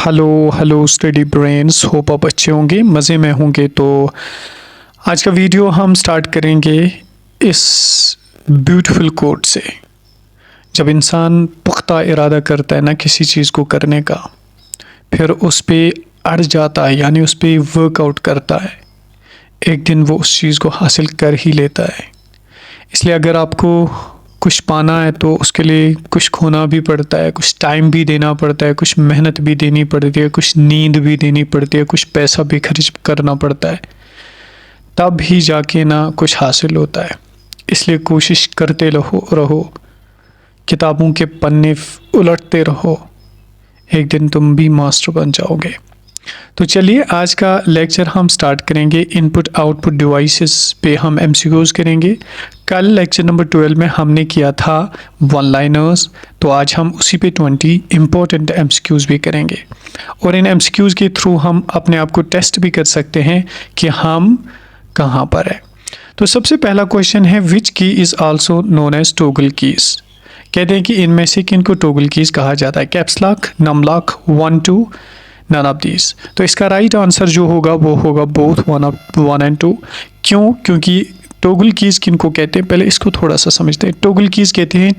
Hello hello study brains, hope आप अच्छे होंगे, मज़े में होंगे। तो आज का वीडियो हम स्टार्ट करेंगे इस ब्यूटीफुल कोट से। जब इंसान पुख्ता इरादा करता है ना किसी चीज़ को करने का, फिर उस पे अड़ जाता है, यानी उस पे वर्कआउट करता है, एक दिन वो उस चीज़ को हासिल कर ही लेता है। इसलिए अगर आपको कुछ पाना है तो उसके लिए कुछ खोना भी पड़ता है, कुछ टाइम भी देना पड़ता है, कुछ मेहनत भी देनी पड़ती है, कुछ नींद भी देनी पड़ती है, कुछ पैसा भी खर्च करना पड़ता है, तब ही जाके ना कुछ हासिल होता है। इसलिए कोशिश करते रहो, किताबों के पन्ने उलटते रहो, एक दिन तुम भी मास्टर बन जाओगे। तो चलिए आज का लेक्चर हम स्टार्ट करेंगे। इनपुट आउटपुट डिवाइसेस पे हम एमसीक्यूज़ करेंगे। कल लेक्चर नंबर 12 में हमने किया था वन लाइनर्स, तो आज हम उसी पे 20 इम्पोर्टेंट एमसीक्यूज़ भी करेंगे। और इन एमसीक्यूज़ के थ्रू हम अपने आप को टेस्ट भी कर सकते हैं कि हम कहाँ पर हैं। तो सबसे पहला क्वेश्चन है, which key is also known as toggle keys. कहते हैं कि इनमें से किन को टॉगल कीज़ कहा जाता है? Caps lock, num lock, 1 2, none of these. तो इसका राइट आंसर जो होगा वो होगा बोथ 1 एंड 2। क्यों? क्योंकि टॉगल कीज़ किनको कहते हैं, पहले इसको थोड़ा सा समझते हैं। टॉगल कीज़ कहते हैं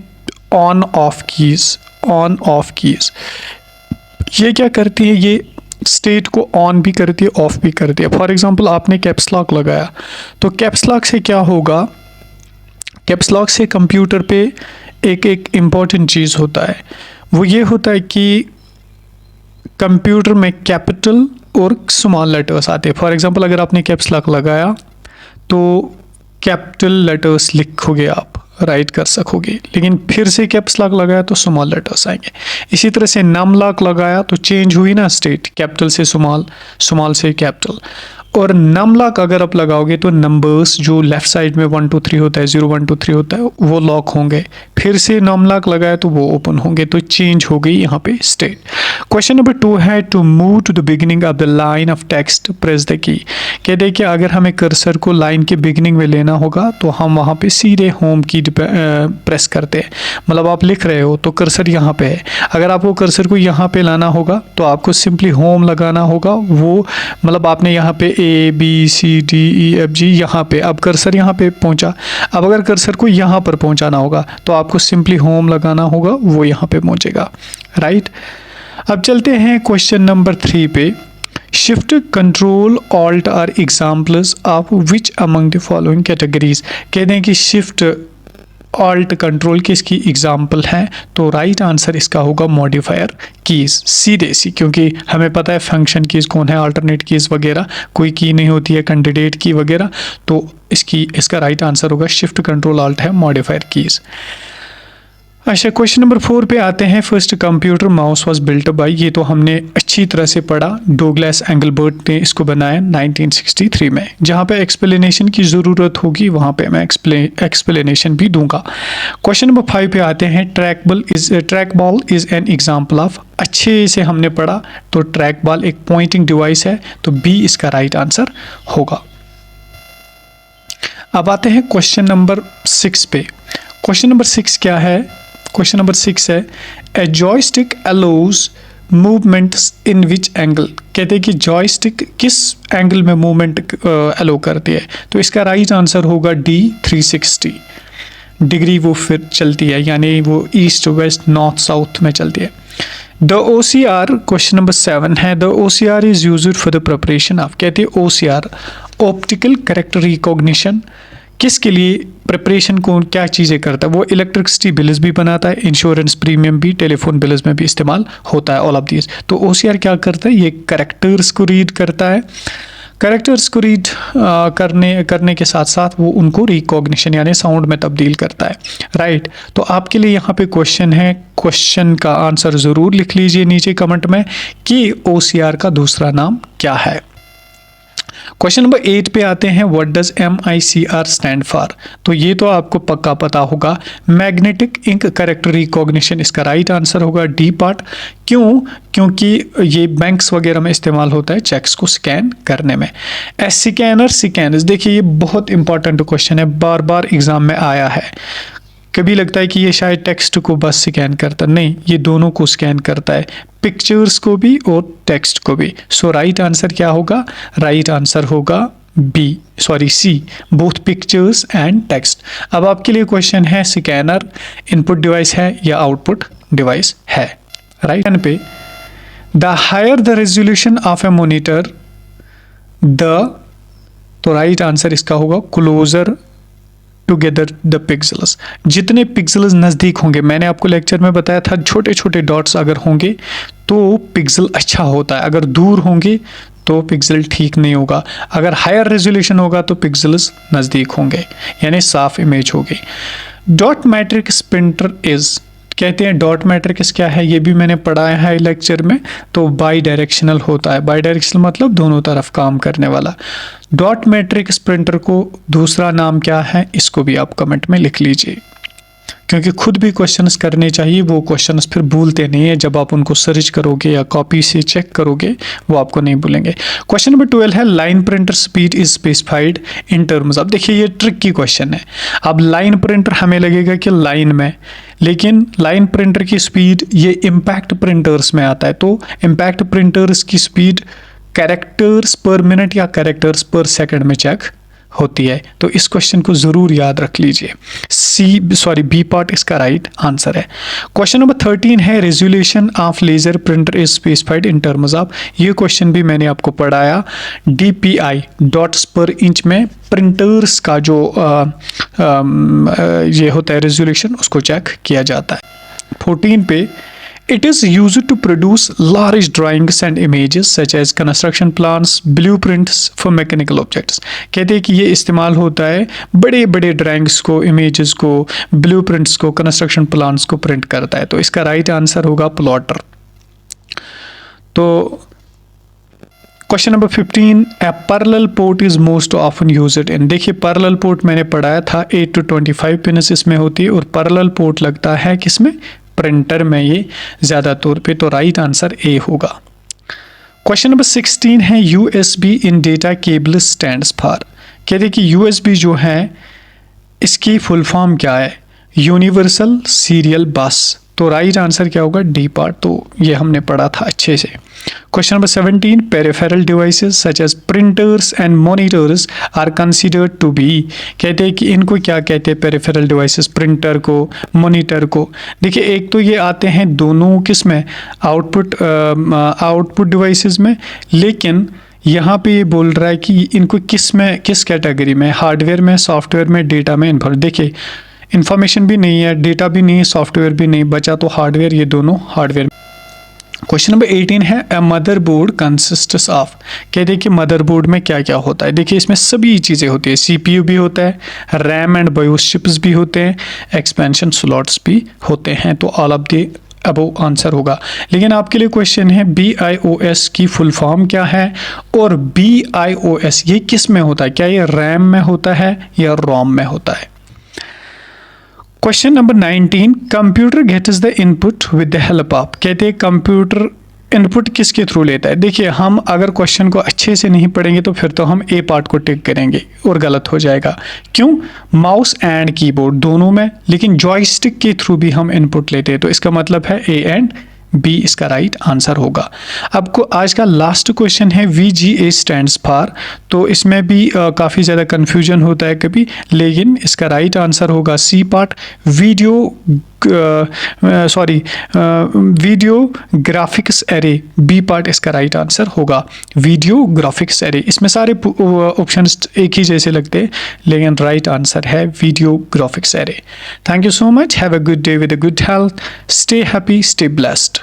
on off keys. On off keys ये क्या करती है? ये स्टेट को ऑन भी करती है, ऑफ भी करती है। फॉर एग्जांपल आपने कैप्स लॉक लगाया, तो कैप्स लॉक से क्या होगा? कैप्स लॉक से कंप्यूटर पे एक इम्पॉर्टेंट चीज़ होता है, वो ये होता है कि कंप्यूटर में कैपिटल और स्मॉल लेटर्स आते हैं। फॉर एग्जांपल अगर आपने कैप्स लॉक लगाया तो कैपिटल लेटर्स लिखोगे, आप राइट कर सकोगे, लेकिन फिर से कैप्स लॉक लगाया तो स्मॉल लेटर्स आएंगे। इसी तरह से नम लॉक लगाया तो चेंज हुई ना स्टेट, कैपिटल से स्मॉल, स्मॉल से कैपिटल। और नम लॉक अगर आप लगाओगे तो नंबर्स जो लेफ्ट साइड में 1 2 3 होता है, 0 1 2 3 होता है, वो लॉक होंगे। फिर से नम लॉक लगाया तो वो ओपन होंगे, तो चेंज हो गई यहाँ पे स्टेट। क्वेश्चन नंबर 2 है, to move to the beginning of the line of text press the key. कहते हैं कि अगर हमें कर्सर को लाइन के बिगिनिंग में लेना होगा तो हम वहाँ पे सीधे होम की प्रेस करते हैं। मतलब आप लिख रहे हो तो कर्सर यहाँ पे है, अगर आपको कर्सर को यहाँ पे लाना होगा तो आपको सिंपली होम लगाना होगा। वो मतलब आपने यहाँ पे ABCDEFG यहाँ पे, अब कर्सर यहाँ पे पहुँचा। अब अगर कर्सर को यहाँ पर पहुँचाना होगा तो आपको सिंपली होम लगाना होगा, वो यहाँ पे पहुँचेगा, राइट। अब चलते हैं क्वेश्चन नंबर 3 पे। Shift, control, alt are examples of which among the following categories. कहते हैं कि शिफ्ट, ऑल्ट, कंट्रोल किसकी एग्जाम्पल हैं? तो राइट आंसर इसका होगा मॉडिफायर कीज़, सीधे सी, क्योंकि हमें पता है फंक्शन कीज़ कौन है, अल्टरनेट कीज़ वगैरह कोई की नहीं होती है, कैंडिडेट की वगैरह। तो इसका राइट आंसर होगा शिफ्ट, कंट्रोल, ऑल्ट है मॉडिफायर कीज़। अच्छा, क्वेश्चन नंबर 4 पे आते हैं। First computer mouse was built by, ये तो हमने अच्छी तरह से पढ़ा, डोगलास एंगलबर्ट ने इसको बनाया 1963 में। जहाँ पे एक्सप्लेनेशन की ज़रूरत होगी वहाँ पे मैं एक्सप्लेनेशन भी दूंगा। क्वेश्चन नंबर 5 पे आते हैं। Track ball is an example of, अच्छे से हमने पढ़ा, तो ट्रैक बॉल एक पॉइंटिंग डिवाइस है, तो बी इसका राइट आंसर होगा। अब आते हैं क्वेश्चन नंबर 6 पे। क्वेश्चन नंबर 6 क्या है? क्वेश्चन नंबर 6 है, ए joystick allows movements in which angle. कहते हैं कि जॉयस्टिक किस एंगल में मूवमेंट अलाउ करती है? तो इसका राइट आंसर होगा D 360 डिग्री वो फिर चलती है, यानी वो ईस्ट वेस्ट नॉर्थ साउथ में चलती है। द OCR, क्वेश्चन नंबर 7 है, the OCR is used for the preparation of. कहते हैं OCR ऑप्टिकल कैरेक्टर रिकॉग्निशन किसके लिए प्रिपरेशन को क्या चीज़ें करता है? वो इलेक्ट्रिसिटी बिल्स भी बनाता है, इंश्योरेंस प्रीमियम भी, टेलीफोन बिल्स में भी इस्तेमाल होता है, ऑल ऑफ दीज। तो OCR क्या करता है? ये कैरेक्टर्स को रीड करता है। कैरेक्टर्स को रीड करने के साथ साथ वो उनको रिकॉग्निशन यानी साउंड में तब्दील करता है, राइट। तो आपके लिए यहाँ पे क्वेश्चन है, क्वेश्चन का आंसर ज़रूर लिख लीजिए नीचे कमेंट में कि OCR का दूसरा नाम क्या है। क्वेश्चन नंबर 8 पे आते हैं। What does MICR stand for? तो ये तो आपको पक्का पता होगा, मैग्नेटिक इंक कैरेक्टर रिकॉग्निशन, इसका राइट आंसर होगा डी पार्ट। क्यों? क्योंकि ये बैंक्स वगैरह में इस्तेमाल होता है चेक्स को स्कैन करने में। स्कैनर्स, देखिए ये बहुत इंपॉर्टेंट क्वेश्चन है, बार बार एग्जाम में आया है। कभी लगता है कि ये शायद टेक्स्ट को बस स्कैन करता, नहीं, ये दोनों को स्कैन करता है, पिक्चर्स को भी और टेक्स्ट को भी। सो राइट आंसर क्या होगा? राइट आंसर होगा सी, बोथ पिक्चर्स एंड टेक्स्ट। अब आपके लिए क्वेश्चन है, स्कैनर इनपुट डिवाइस है या आउटपुट डिवाइस है? राइट एंड पे the higher the resolution of a monitor तो राइट आंसर इसका होगा क्लोजर टुगेदर द पिक्सल्स। जितने पिक्सल्स नज़दीक होंगे, मैंने आपको लेक्चर में बताया था छोटे छोटे डॉट्स अगर होंगे तो पिक्सल अच्छा होता है, अगर दूर होंगे तो पिक्सल ठीक नहीं होगा, अगर हायर रेजोल्यूशन होगा तो पिक्सल्स नज़दीक होंगे, यानी साफ इमेज होगी। डॉट मैट्रिक्स प्रिंटर इज, कहते हैं डॉट मैट्रिक्स क्या है, ये भी मैंने पढ़ाया है लेक्चर में। तो बाई डायरेक्शनल होता है, बाई डायरेक्शनल मतलब दोनों तरफ काम करने वाला। डॉट मैट्रिक्स प्रिंटर को दूसरा नाम क्या है, इसको भी आप कमेंट में लिख लीजिए, क्योंकि खुद भी क्वेश्चंस करने चाहिए, वो क्वेश्चंस फिर भूलते नहीं है, जब आप उनको सर्च करोगे या कॉपी से चेक करोगे वो आपको नहीं भूलेंगे। क्वेश्चन नंबर 12 है line printer speed is specified in terms. अब देखिए ये ट्रिक की क्वेश्चन है। अब लाइन प्रिंटर हमें लगेगा कि लाइन में, लेकिन लाइन प्रिंटर की स्पीड ये इम्पैक्ट प्रिंटर्स में आता है, तो इम्पैक्ट प्रिंटर्स की स्पीड कैरेक्टर्स पर मिनट या कैरेक्टर्स पर सेकंड में चेक होती है। तो इस क्वेश्चन को जरूर याद रख लीजिए। बी पार्ट इसका राइट आंसर है। क्वेश्चन नंबर 13 है resolution of laser printer is specified in terms of. ये क्वेश्चन भी मैंने आपको पढ़ाया, DPI डॉट्स पर इंच में प्रिंटर्स का जो ये होता है रेजोल्यूशन, उसको चेक किया जाता है। 14 पे It is used to produce large drawings and images such as construction plans, blueprints for mechanical objects। कहते हैं कि ये इस्तेमाल होता है बड़े बड़े ड्राइंग्स को, इमेजेस को, ब्लूप्रिंट्स को, कंस्ट्रक्शन प्लान्स को प्रिंट करता है। तो इसका राइट आंसर होगा प्लॉटर। तो question number 15 A parallel port is most often used in. देखिए पैरेलल पोर्ट मैंने पढ़ाया था 8 to 25 पिनस इसमें होती है, और पैरेलल पोर्ट लगता है किसमें? प्रिंटर में, ये ज़्यादा तौर पे। तो राइट आंसर ए होगा। क्वेश्चन नंबर 16 है USB in data cable stands for. कहते हैं कि USB जो है इसकी फुल फॉर्म क्या है? यूनिवर्सल सीरियल बस। तो राइट आंसर क्या होगा? D part. तो ये हमने पढ़ा था अच्छे से। Question number 17 peripheral devices such as printers and monitors are considered to be. कहते हैं कि इनको क्या कहते हैं? पेरिफेरल डिवाइसेस, प्रिंटर को, मॉनिटर को। देखिए एक तो ये आते हैं दोनों किस में? आउटपुट डिवाइसेस में, लेकिन यहाँ पे ये बोल रहा है कि इनको किस में, किस कैटेगरी में? हार्डवेयर में, सॉफ्टवेयर में, डेटा में। देखिए इंफॉर्मेशन भी नहीं है, डेटा भी नहीं है, सॉफ्टवेयर भी नहीं, बचा तो हार्डवेयर, ये दोनों हार्डवेयर। क्वेश्चन नंबर 18 है अ मदरबोर्ड कंसिस्ट्स ऑफ। कहते हैं कि मदरबोर्ड में क्या क्या होता है? देखिए इसमें सभी चीज़ें होती है, CPU भी होता है, रैम एंड बायोस चिप्स भी होते हैं, एक्सपेंशन स्लॉट्स भी होते हैं। तो all of the above answer होगा। लेकिन आपके लिए क्वेश्चन है BIOS की फुल फॉर्म क्या है, और BIOS ये किस में होता है? क्या ये रैम में होता है या रोम में होता है? Question number 19 computer gets the input with the help of. कहते हैं कंप्यूटर इनपुट किसके थ्रू लेता है? देखिए हम अगर क्वेश्चन को अच्छे से नहीं पढ़ेंगे तो फिर तो हम ए पार्ट को टिक करेंगे और गलत हो जाएगा। क्यों? माउस एंड कीबोर्ड दोनों में, लेकिन जॉयस्टिक के थ्रू भी हम इनपुट लेते हैं। तो इसका मतलब है ए एंड बी इसका राइट आंसर होगा। आपको आज का लास्ट क्वेश्चन है VGA स्टैंड्स फॉर। तो इसमें भी काफ़ी ज़्यादा कन्फ्यूजन होता है कभी, लेकिन इसका राइट आंसर होगा C part, video graphics array. B part इसका राइट आंसर होगा वीडियो ग्राफिक्स एरे। इसमें सारे ऑप्शंस एक ही जैसे लगते हैं, लेकिन राइट आंसर है video graphics array. Thank you so much, have a good day with a good health, stay happy, stay blessed.